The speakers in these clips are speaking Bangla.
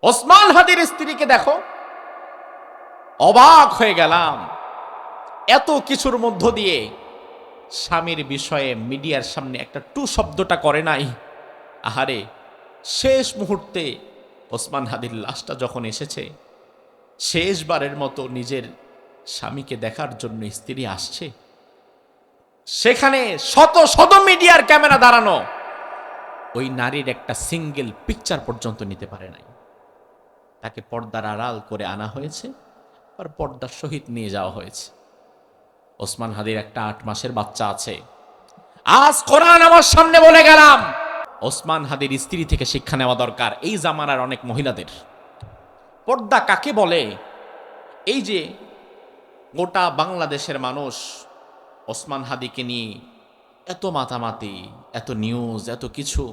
ওসমান হাদির স্ত্রীকে দেখো, অবাক হয়ে গেলাম। এত কিছুর মধ্য দিয়ে স্বামীর বিষয়ে মিডিয়ার সামনে একটা টু শব্দটা করে নাই। আহারে, শেষ মুহূর্তে ওসমান হাদির লাশটা যখন এসেছে, শেষবারের মতো নিজের স্বামীকে দেখার জন্য স্ত্রী আসছে, সেখানে শত শত মিডিয়ার ক্যামেরা দাঁড়ানো, ওই নারীর একটা সিঙ্গেল পিকচার পর্যন্ত নিতে পারে নাই। তাকে পর্দার আড়াল করে আনা হয়েছে, আর পর্দার সহিত নিয়ে যাওয়া হয়েছে। ওসমান হাদির একটা 8 মাসের বাচ্চা আছে। আজ কোরআন আমার সামনে বলে গেলাম, ওসমান হাদির স্ত্রী থেকে শিক্ষা নেওয়া দরকার এই জামানার অনেক মহিলাদের। পর্দা কাকে বলে? এই যে গোটা বাংলাদেশের মানুষ ওসমান হাদিকে নিয়ে এত মাতামাতি, এত নিউজ, এত কিছু,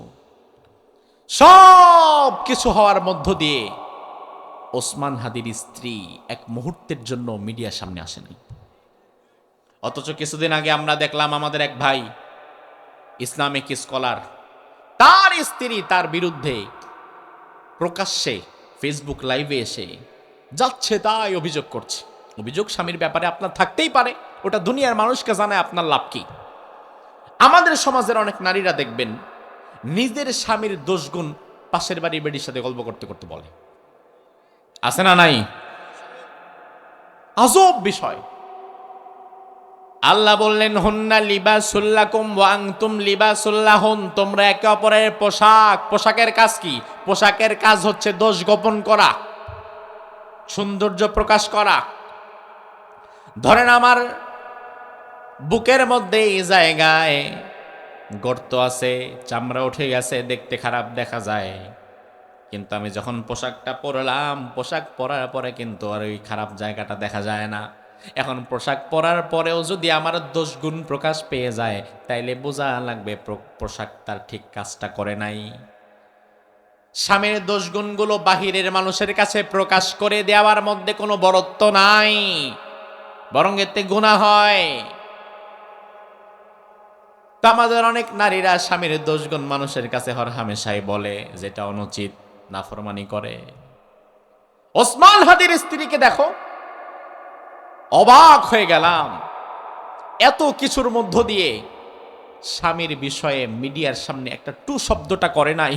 সব কিছু হওয়ার মধ্য দিয়ে ওসমান হাদির স্ত্রী এক মুহূর্তের জন্য মিডিয়ার সামনে আসেনি। অথচ কিছুদিন আগে আমরা দেখলাম আমাদের এক ভাই ইসলামিক স্কলার, তার স্ত্রী তার বিরুদ্ধে প্রকাশ্যে ফেসবুক লাইভে এসে যাচ্ছে তাই অভিযোগ করছে। অভিযোগ স্বামীর ব্যাপারে আপনার থাকতেই পারে, ওটা দুনিয়ার মানুষকে জানায় আপনার লাভ কি? আমাদের সমাজের অনেক নারীরা দেখবেন নিজের স্বামীর দোষগুণ পাশের বাড়ির বেডির সাথে গল্প করতে করতে বলে। আছে না নাই? আজব বিষয়। আল্লাহ বললেন, হুন্না লিবাসুল লাকুম ওয়া আনতুম লিবাসুল লাহুন। তোমরা একে অপরের পোশাক। পোশাকের কাজ কি? পোশাকের কাজ হচ্ছে দোষ গোপন করা, সৌন্দর্য প্রকাশ করা। ধরেন আমার বুকের মধ্যে এই জায়গায় গর্ত আছে, চামড়া উঠে গেছে, দেখতে খারাপ দেখা যায়, কিন্তু আমি যখন পোশাকটা পরলাম, পোশাক পরার পরে কিন্তু আর ওই খারাপ জায়গাটা দেখা যায় না। এখন পোশাক পরার পরেও যদি আমার দোষগুণ প্রকাশ পেয়ে যায়, তাইলে বোঝা লাগবে পোশাক তার ঠিক কাজটা করে নাই। স্বামীর দোষগুণগুলো বাহিরের মানুষের কাছে প্রকাশ করে দেওয়ার মধ্যে কোনো বরত্ব নাই, বরং এতে গুনাহ হয়। তো আমাদের অনেক নারীরা স্বামীর দোষগুণ মানুষের কাছে হরহামেশাই বলে, যেটা অনুচিত, নাফরমানি করে। ওসমান হাদির স্ত্রীকে দেখো, অবাক হয়ে গেলাম। এত কিছুর মধ্য দিয়ে স্বামীর বিষয়ে মিডিয়ার সামনে একটা টু শব্দটা করে নাই।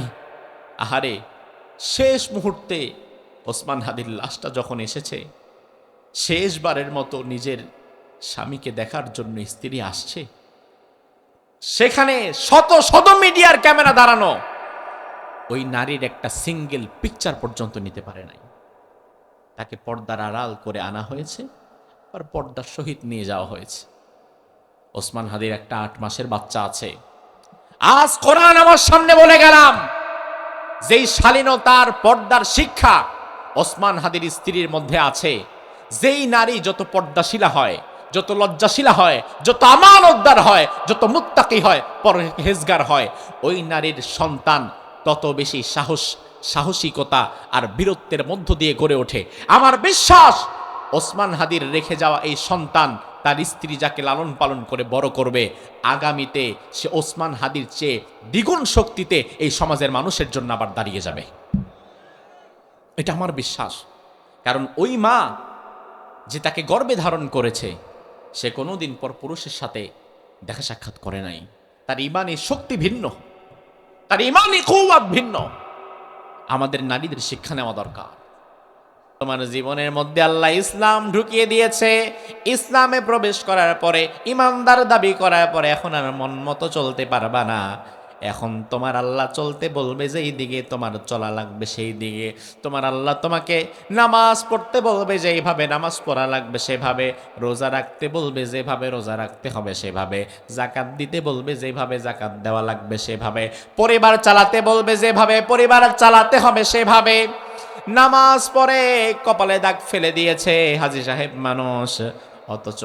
আহারে, শেষ মুহূর্তে ওসমান হাদির লাশটা যখন এসেছে, শেষবারের মতো নিজের স্বামীকে দেখার জন্য স্ত্রী আসছে, সেখানে শত শত মিডিয়ার ক্যামেরা দাঁড়ানো, ওই নারীর একটা সিঙ্গেল পিকচার পর্যন্ত নিতে পারে নাই। তাকে পর্দার আড়াল করে আনা হয়েছে, আর পর্দার সহিত নিয়ে যাওয়া হয়েছে। ওসমান হাদির একটা 8 মাসের বাচ্চা আছে। আজ কোরআন আমার সামনে বলে গেলাম, যেই শালীনতার পর্দার শিক্ষা ওসমান হাদির স্ত্রীর মধ্যে আছে, যেই নারী যত পর্দাশীলা হয়, যত লজ্জাশীলা হয়, যত আমানতদার হয়, যত মুত্তাকি হয়, পরহেজগার হয়, ওই নারীর সন্তান তত বেশি সাহসিকতা আর বীরত্বের মধ্য দিয়ে গড়ে ওঠে। আমার বিশ্বাস, ওসমান হাদির রেখে যাওয়া এই সন্তান তার স্ত্রী যাকে লালন পালন করে বড় করবে, আগামীতে সে ওসমান হাদির চেয়ে দ্বিগুণ শক্তিতে এই সমাজের মানুষের জন্য আবার দাঁড়িয়ে যাবে। এটা আমার বিশ্বাস। কারণ ওই মা যে তাকে গর্ভে ধারণ করেছে, সে কোনোদিন পর পুরুষের সাথে দেখা সাক্ষাৎ করে নাই। তার ইমানি শক্তি ভিন্ন, তার ইমানি কুওয়াত ভিন্ন। আমাদের নারীদের শিক্ষা নেওয়া দরকার। তোমার জীবনের মধ্যে আল্লাহ ইসলাম ঢুকিয়ে দিয়েছে, ইসলামে প্রবেশ করার পরে, ইমানদার দাবি করার পরে এখন আর মন মতো চলতে পারবা না। এখন তোমার আল্লাহ চলতে বলবে যেই দিকে, তোমার চলা লাগবে সেই দিকে। তোমার আল্লাহ তোমাকে নামাজ পড়তে বলবে যেইভাবে নামাজ পড়া লাগবে সেভাবে, রোজা রাখতে বলবে যেভাবে রোজা রাখতে হবে সেভাবে, জাকাত দিতে বলবে যেভাবে জাকাত দেওয়া লাগবে সেভাবে, পরিবার চালাতে বলবে যেভাবে পরিবার চালাতে হবে সেভাবে। নামাজ পড়ে কপালে দাগ ফেলে দিয়েছে হাজী সাহেব মানুষ, অথচ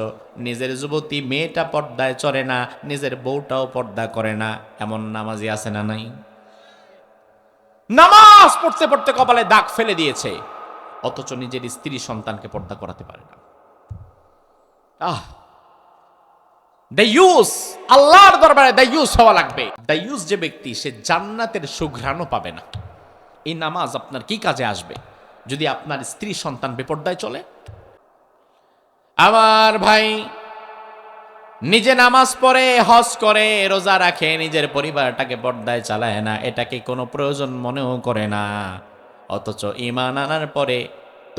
নিজের যুবতী মেয়েটা পর্দায় চড়ে না, নিজের বউটাও পর্দা করে না। এমন নামাজি আছে না নাই? নামাজ পড়তে পড়তে কপালে দাগ ফেলে দিয়েছে, অথচ নিজের স্ত্রী সন্তানকে পর্দা করাতে পারে না। দায়ুস, আল্লাহর দরবারে দায়ুস হওয়া লাগবে। দায়ুস যে ব্যক্তি, সে জান্নাতের সুঘ্রাণও পাবে না। এই নামাজ আপনার কি কাজে আসবে যদি আপনার স্ত্রী সন্তান বেপর্দায় চলে? আমার ভাই, নিজে নামাজ পড়ে, হজ করে, রোজা রাখে, নিজের পরিবারটাকে পর্দায় চালায় না, এটাকে কোনো প্রয়োজন মনেও করে না। অথচ ঈমান আনার পরে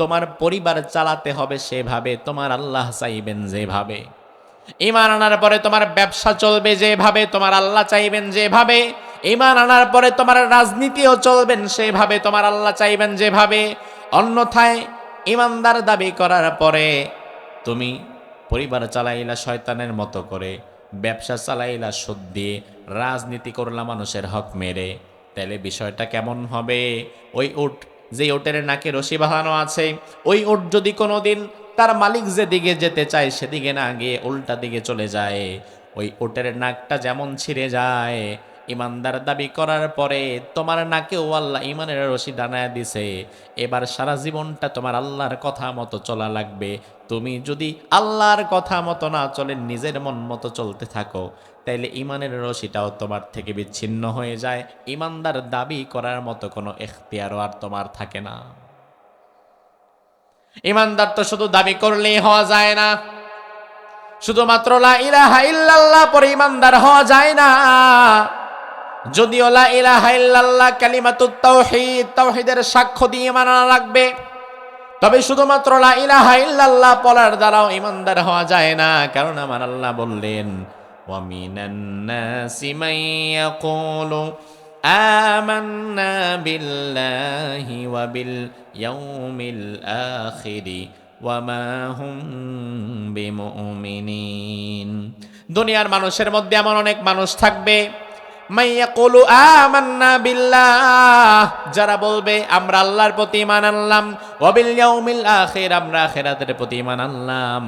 তোমার পরিবার চালাতে হবে সেভাবে, তোমার আল্লাহ চাইবেন যেভাবে। ঈমান আনার পরে তোমার ব্যবসা চলবে যেভাবে, তোমার আল্লাহ চাইবেন যেভাবে। ঈমান আনার পরে তোমার রাজনীতিও চলবেন সেভাবে, তোমার আল্লাহ চাইবেন যেভাবে। অন্যথায় ঈমানদার দাবি করার পরে তুমি পরিবার চালাইলা শয়তানের মতো করে, ব্যবসা চালাইলা সুদ দিয়ে, রাজনীতি করলা মানুষের হক মেরে, তাহলে বিষয়টা কেমন হবে? ওই উট, যে ওটের নাকে রশি বাঁধানো আছে, ওই উট যদি কোনোদিন তার মালিক যেদিকে যেতে চায় সেদিকে না গিয়ে উল্টা দিকে চলে যায়, ওই ওটের নাকটা যেমন ছিঁড়ে যায়, ইমানদার দাবি করার পরে তোমার নাকেও আল্লাহ ইমানের রশি দানায় দিছে। এবার সারা জীবনটা তোমার আল্লাহর কথা মতো চলা লাগবে। তুমি যদি আল্লাহর কথা মতো না চলে, নিজের মন মতো চলতে থাকো, তাইলে ইমানের রশিটাও তোমার থেকে বিচ্ছিন্ন হয়ে যায়। ইমানদার দাবি করার মতো কোনো এখতিয়ারও আর তোমার থাকে না। ইমানদার তো শুধু দাবি করলেই হওয়া যায় না, শুধুমাত্র লা ইলাহা ইল্লাল্লাহ পরে ইমানদার হওয়া যায় না। যদিও লা ইলাহা ইল্লাল্লাহ কালিমাতুত তাওহীদ, তাওহীদের সাক্ষ্য দিয়ে মানা লাগবে, তবে শুধুমাত্র লা ইলাহা ইল্লাল্লাহ পড়ার দ্বারাও ইমানদার হওয়া যায় না। কারণ আমার আল্লাহ বললেন, ওয়া মিনান নাসি মান ইয়াকুলু আমান্না বিল্লাহি ওয়া বিল ইয়াউমিল আখিরি ওয়া মা হুম বিমুমিনিন। দুনিয়ার মানুষের মধ্যে এমন অনেক মানুষ থাকবে, মাইয়াকুলু আমান্না বিল্লাহ, যারা বলবে আমরা আল্লাহর প্রতি ঈমান আনলাম, ওয়া বিল ইয়াউমিল আখির, আমরা আখিরাতের প্রতি ঈমান আনলাম।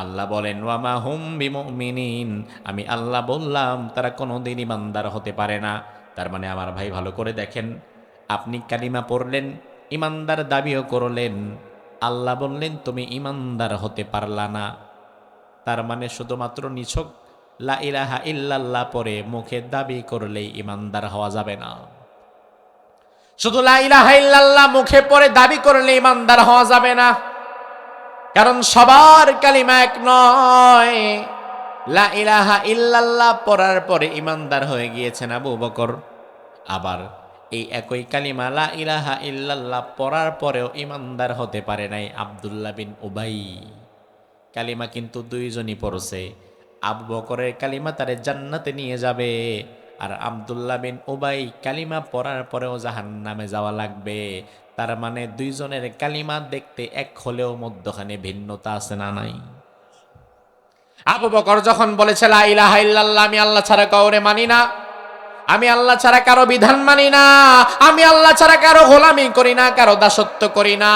আল্লাহ বলেন, ওয়া মা হুম বিমুমিনিন, আমি আল্লাহ বললাম তারা কোনোদিন ঈমানদার হতে পারে না। তার মানে আমার ভাই ভালো করে দেখেন, আপনি কালিমা পড়লেন, ঈমানদার দাবিও করলেন, আল্লাহ বললেন তুমি ঈমানদার হতে পারলা না। তার মানে শুধুমাত্র নিছক লা ইলাহা ইল্লাল্লাহ পরে মুখে দাবি করলেই ঈমানদার হওয়া যাবে না। শুধু লা ইলাহা ইল্লাল্লাহ মুখে পড়ে দাবি করলে ঈমানদার হওয়া যাবে না, কারণ সবার কালিমা এক নয়। লা ইলাহা ইল্লাল্লাহ পড়ার পরে ঈমানদার হয়ে গিয়েছেন আবু বকর, আবার এই একই কালিমা লা ইলাহা ইল্লাল্লাহ পড়ার পরেও ঈমানদার হতে পারে নাই আব্দুল্লাহ বিন উবাই। কালিমা কিন্তু দুইজনই পড়ছে। আবু বকরের কালিমা তারে জান্নাতে নিয়ে যাবে, আর আব্দুল্লাহ বিন উবাই কালিমা পড়ার পরেও জাহান্নামে যাওয়া লাগবে। তার মানে দুইজনের কালিমা দেখতে এক হলেও মধ্যখানে ভিন্নতা আছে না নাই? আবু বকর যখন বলেছে লা ইলাহা ইল্লাল্লাহ, আমি আল্লাহ ছাড়া কাউরে মানি না, আমি আল্লাহ ছাড়া কারো বিধান মানি না, আমি আল্লাহ ছাড়া কারো গোলামি করি না, কারো দাসত্ব করি না,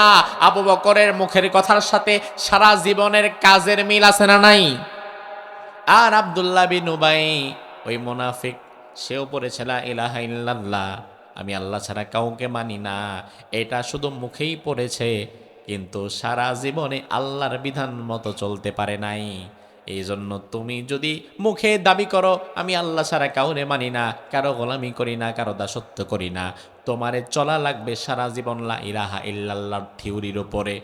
আবু বকরের মুখের কথার সাথে সারা জীবনের কাজের মিল আছে না নাই? আর আব্দুল্লাহ বিন উবাই, ওই মুনাফিক, সেও পড়েছে লা ইলাহা ইল্লাল্লাহ, আমি আল্লাহ ছাড়া কাউকে মানি না, এটা শুধু মুখেই পড়েছে, কিন্তু সারা জীবনে আল্লাহর বিধান মতো চলতে পারে নাই। এই জন্য তুমি যদি মুখে দাবি করো আমি আল্লাহ ছাড়া কাউরে মানি না, কারো গোলামি করি না, কারো দাসত্ব করি না, তোমারে চলা লাগবে সারা জীবন লা ইলাহা ইল্লাল্লাহর থিওরির উপরে।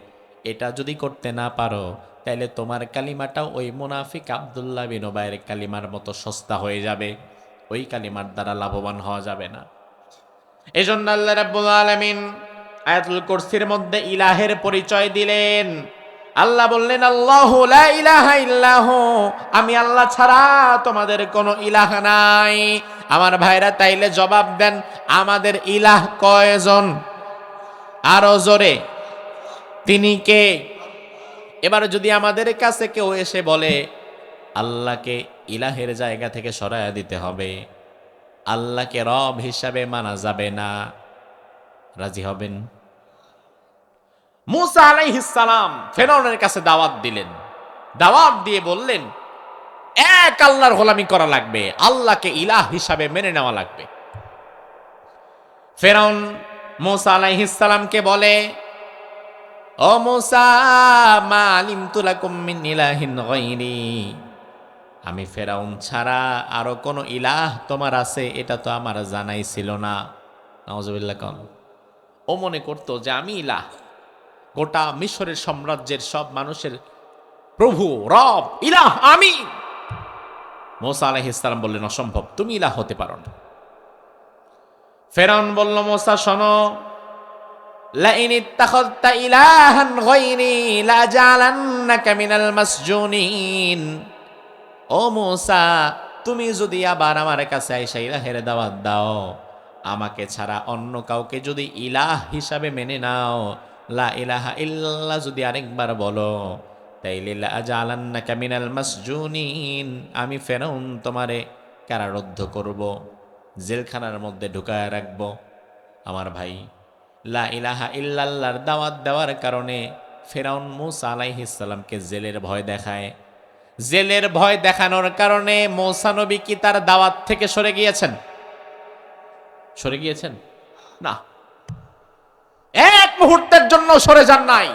এটা যদি করতে না পারো, তাইলে তোমার কালিমাটাও ওই মুনাফিক আব্দুল্লাহ বিন উবাইয়ের কালিমার মতো সস্তা হয়ে যাবে, ওই কালিমার দ্বারা লাভবান হওয়া যাবে না। এজন্য আল্লাহ রাব্বুল আলামিন আয়াতুল কুরসির মধ্যে ইলাহের পরিচয় দিলেন। আল্লাহ বললেন, আল্লাহু লা ইলাহা ইল্লাহু, আমি আল্লাহ ছাড়া তোমাদের কোনো ইলাহ নাই। আমার ভাইরা তাইলে জবাব দেন, আমাদের ইলাহ কয়জন? আরো জোরে, তিনি কে? এবার যদি আমাদের কাছে কেউ এসে বলে আল্লাহকে ইলাহের জায়গা থেকে সরায়া দিতে হবে, আল্লাহকে রব হিসাবে মানা যাবে না, রাজি হবেন? মূসা আলাইহিস সালাম ফিরআউনের কাছে দাওয়াত দিলেন, দাওয়াত দিয়ে বললেন এক আল্লাহর গোলামি করা লাগবে, আল্লাহকে ইলাহ হিসাবে মেনে নেওয়া লাগবে। ফিরআউন মূসা আলাইহিস সালামকে বলে, ও মূসা, মা আলিমতু লাকুম মিন ইলাহিন গায়রি, আমি ফিরআউন ছাড়া আরো কোন ইলাহ তোমার আছে এটা তো আমার জানাই ছিল না। নাউজুবিল্লাহ। কোন ও মনে করতো যে আমি ইলাহ, গোটা মিশরের সাম্রাজ্যের সব মানুষের প্রভু, রব, ইলাহ আমি। মুসা আলাইহিস সালাম বললেন, অসম্ভব, তুমি ইলাহ হতে পারো না। ফেরাউন বলল, মুসা শোনো, লাইন ইত্তাখাযতা ইলাহান গায়রি লাজালান্নাকা মিনাল মাসজুনিন। ও মুসা, তুমি যদি আবার আমার কাছে আইসা ইলাহের দাওয়াত দাও, আমাকে ছাড়া অন্য কাউকে যদি ইলাহ হিসাবে মেনে নাও, লা ইলাহা ইল্লাল্লাহ যদি আরেকবার বলো, তাইলে লাজালান্নাকা মিনাল মাসজুনিন, আমি ফেরাউন তোমারে কারারুদ্ধ করব, জেলখানার মধ্যে ঢুকায় রাখব। আমার ভাই, লা ইলাহা ইল্লাল্লাহর দাওয়াত দেওয়ার কারণে ফেরাউন মুসা আলাইহিস সালামকে জেলের ভয় দেখায়। জেলের ভয় দেখানোর কারণে মুসা নবী কি তার দাওয়াত থেকে সরে গিয়েছেন? সরে গিয়েছেন না, এক মুহূর্তের জন্য সরে যান নাই।